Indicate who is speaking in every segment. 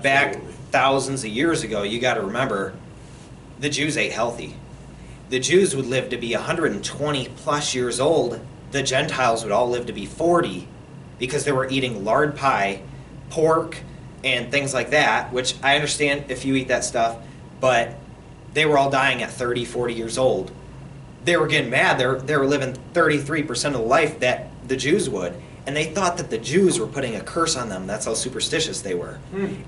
Speaker 1: back
Speaker 2: Absolutely.
Speaker 1: thousands of years ago, you got to remember, the Jews ate healthy. The Jews would live to be 120 plus years old. The Gentiles would all live to be 40 because they were eating lard pie, pork, and things like that, which I understand if you eat that stuff, but they were all dying at 30, 40 years old. They were getting mad. They were living 33% of the life that the Jews would. And they thought that the Jews were putting a curse on them. That's how superstitious they were.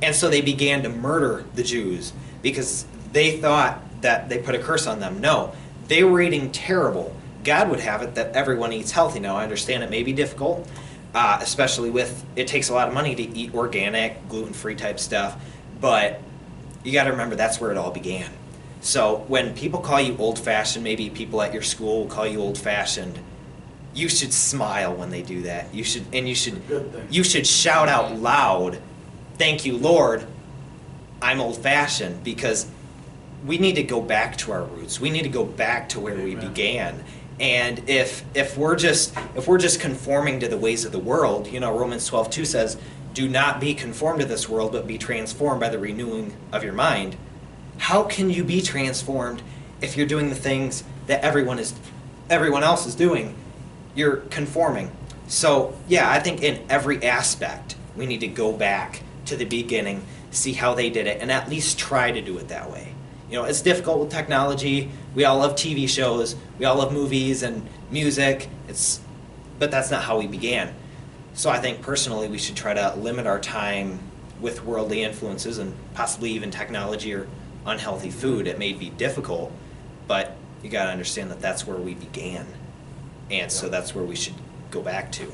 Speaker 1: And so they began to murder the Jews because they thought that they put a curse on them. No, they were eating terrible. God would have it that everyone eats healthy. Now, I understand it may be difficult, especially with, it takes a lot of money to eat organic, gluten-free type stuff. But you got to remember that's where it all began. So when people call you old-fashioned, maybe people at your school will call you old-fashioned, you should smile when they do that. You should
Speaker 2: Good thing.
Speaker 1: you should shout out loud, "Thank you, Lord, I'm old-fashioned," because we need to go back to our roots. We need to go back to where we
Speaker 2: Amen.
Speaker 1: began. And if we're just conforming to the ways of the world, Romans 12:2 says, "Do not be conformed to this world, but be transformed by the renewing of your mind." How can you be transformed if you're doing the things that everyone else is doing? You're conforming. So, yeah, I think in every aspect, we need to go back to the beginning, see how they did it, and at least try to do it that way. It's difficult with technology. We all love TV shows. We all love movies and music. But that's not how we began. So I think personally we should try to limit our time with worldly influences and possibly even technology or unhealthy food. It may be difficult, but you got to understand that that's where we began. And so that's where we should go back to.